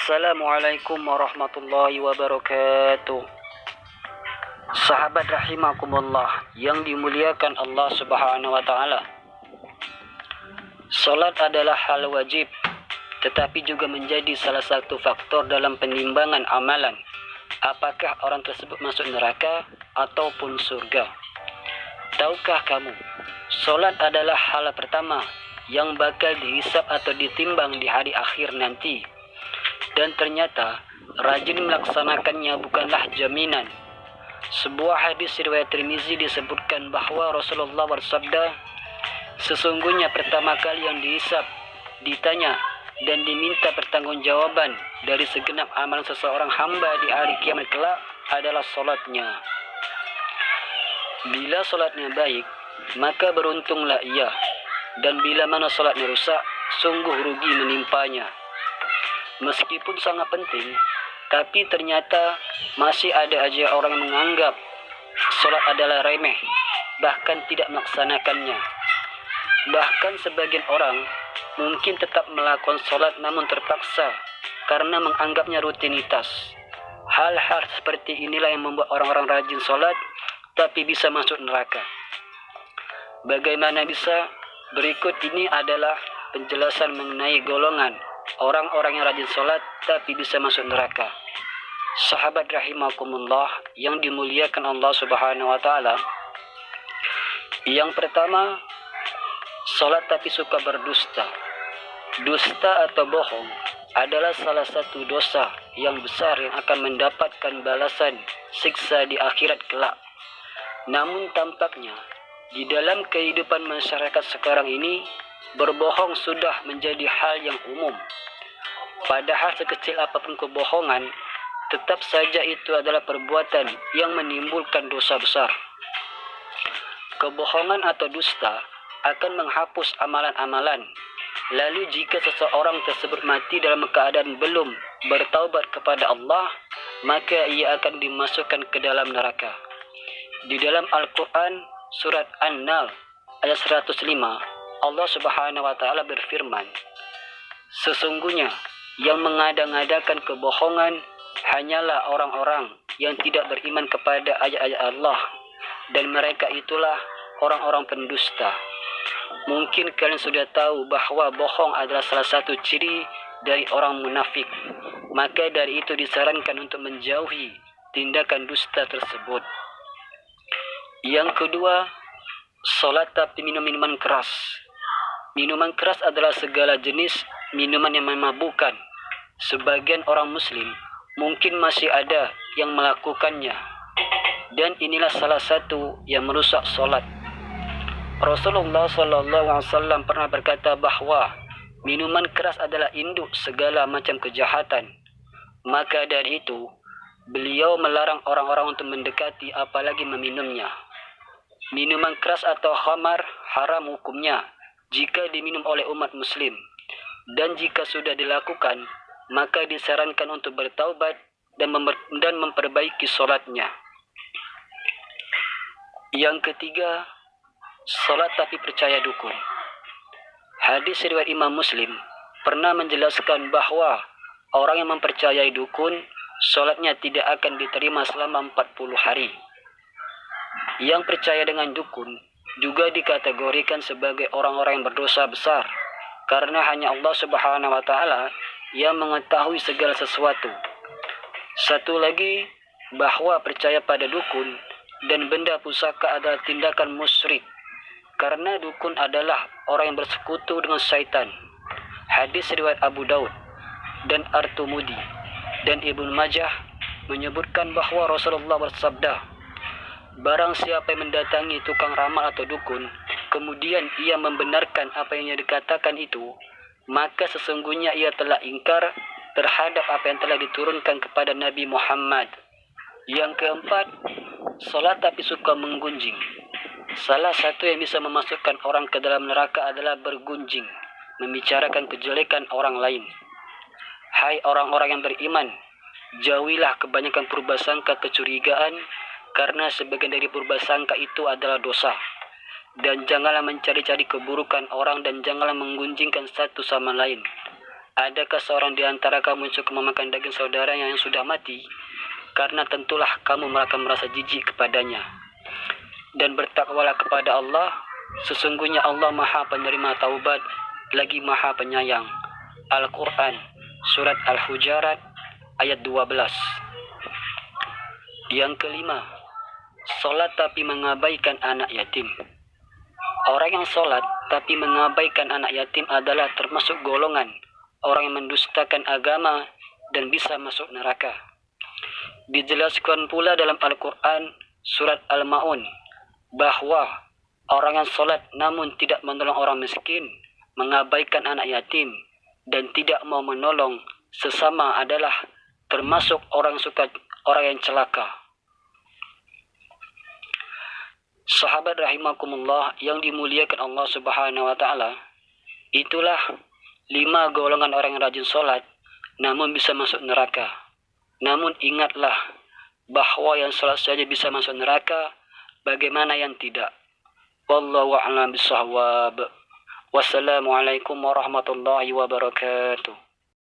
Assalamualaikum warahmatullahi wabarakatuh. Sahabat rahimakumullah yang dimuliakan Allah Subhanahu wa taala. Salat adalah hal wajib, tetapi juga menjadi salah satu faktor dalam penimbangan amalan apakah orang tersebut masuk neraka ataupun surga. Tahukah kamu, salat adalah hal pertama yang bakal dihisab atau ditimbang di hari akhir nanti. Dan ternyata rajin melaksanakannya bukanlah jaminan. Sebuah hadis riwayat Tirmizi disebutkan bahwa Rasulullah bersabda, sesungguhnya pertama kali yang dihisab, ditanya dan diminta pertanggungjawaban dari segenap amalan seseorang hamba di hari kiamat kelak adalah salatnya. Bila salatnya baik, maka beruntunglah ia, dan bila mana salatnya rusak, sungguh rugi menimpanya. Meskipun sangat penting, tapi ternyata masih ada aja orang yang menganggap salat adalah remeh, bahkan tidak melaksanakannya. Bahkan sebagian orang mungkin tetap melakukan salat namun terpaksa karena menganggapnya rutinitas. Hal-hal seperti inilah yang membuat orang-orang rajin salat tapi bisa masuk neraka. Bagaimana bisa? Berikut ini adalah penjelasan mengenai golongan orang-orang yang rajin salat tapi bisa masuk neraka. Sahabat rahimakumullah yang dimuliakan Allah Subhanahu wa taala. Yang pertama, salat tapi suka berdusta. Dusta atau bohong adalah salah satu dosa yang besar yang akan mendapatkan balasan siksa di akhirat kelak. Namun tampaknya di dalam kehidupan masyarakat sekarang ini, berbohong sudah menjadi hal yang umum. Padahal sekecil apapun kebohongan, tetap saja itu adalah perbuatan yang menimbulkan dosa besar. Kebohongan atau dusta akan menghapus amalan-amalan. Lalu jika seseorang tersebut mati dalam keadaan belum bertaubat kepada Allah, maka ia akan dimasukkan ke dalam neraka. Di dalam Al-Quran, surat An-Nahl ayat 105, Allah Subhanahu wa taala berfirman, sesungguhnya yang mengada-ngadakan kebohongan hanyalah orang-orang yang tidak beriman kepada ayat-ayat Allah, dan mereka itulah orang-orang pendusta. Mungkin kalian sudah tahu bahwa bohong adalah salah satu ciri dari orang munafik. Maka dari itu disarankan untuk menjauhi tindakan dusta tersebut. Yang kedua, salat tapi minum minuman keras. Minuman keras adalah segala jenis minuman yang memabukkan. Sebagian orang muslim mungkin masih ada yang melakukannya. Dan inilah salah satu yang merusak salat. Rasulullah SAW pernah berkata bahwa minuman keras adalah induk segala macam kejahatan. Maka dari itu, beliau melarang orang-orang untuk mendekati apalagi meminumnya. Minuman keras atau khamar haram hukumnya jika diminum oleh umat muslim. Dan jika sudah dilakukan, maka disarankan untuk bertaubat dan memperbaiki salatnya. Yang ketiga, salat tapi percaya dukun. Hadis riwayat Imam Muslim pernah menjelaskan bahwa orang yang mempercayai dukun, salatnya tidak akan diterima selama 40 hari. Yang percaya dengan dukun juga dikategorikan sebagai orang-orang yang berdosa besar, karena hanya Allah Subhanahu wa taala yang mengetahui segala sesuatu. Satu lagi, bahwa percaya pada dukun dan benda pusaka adalah tindakan musyrik, karena dukun adalah orang yang bersekutu dengan syaitan. Hadis riwayat Abu Daud dan At-Tirmidzi dan Ibnu Majah menyebutkan bahwa Rasulullah bersabda, barang siapa yang mendatangi tukang ramal atau dukun, kemudian ia membenarkan apa yang dikatakan itu, maka sesungguhnya ia telah ingkar terhadap apa yang telah diturunkan kepada Nabi Muhammad. Yang keempat, salat tapi suka menggunjing. Salah satu yang bisa memasukkan orang ke dalam neraka adalah bergunjing, membicarakan kejelekan orang lain. Hai orang-orang yang beriman, jauhilah kebanyakan purbasangka kecurigaan, karena sebagian dari purbasangka itu adalah dosa. Dan janganlah mencari-cari keburukan orang dan janganlah menggunjingkan satu sama lain. Adakah seorang di antara kamu yang suka memakan daging saudaranya yang sudah mati? Karena tentulah kamu akan merasa jijik kepadanya. Dan bertakwalah kepada Allah, sesungguhnya Allah Maha Penerima Taubat, lagi Maha Penyayang. Al-Quran, Surat Al-Hujarat, ayat 12. Yang kelima, solat tapi mengabaikan anak yatim. Orang yang solat tapi mengabaikan anak yatim adalah termasuk golongan orang yang mendustakan agama dan bisa masuk neraka. Dijelaskan pula dalam Al-Quran Surat Al-Ma'un bahwa orang yang solat namun tidak menolong orang miskin, mengabaikan anak yatim, dan tidak mau menolong sesama adalah termasuk orang yang celaka. Sahabat rahimakumullah yang dimuliakan Allah Subhanahu wa taala, itulah 5 golongan orang yang rajin solat namun bisa masuk neraka. Namun ingatlah bahwa yang solat saja bisa masuk neraka, bagaimana yang tidak? Wallahu a'lam bishawab. Wassalamualaikum warahmatullahi wabarakatuh.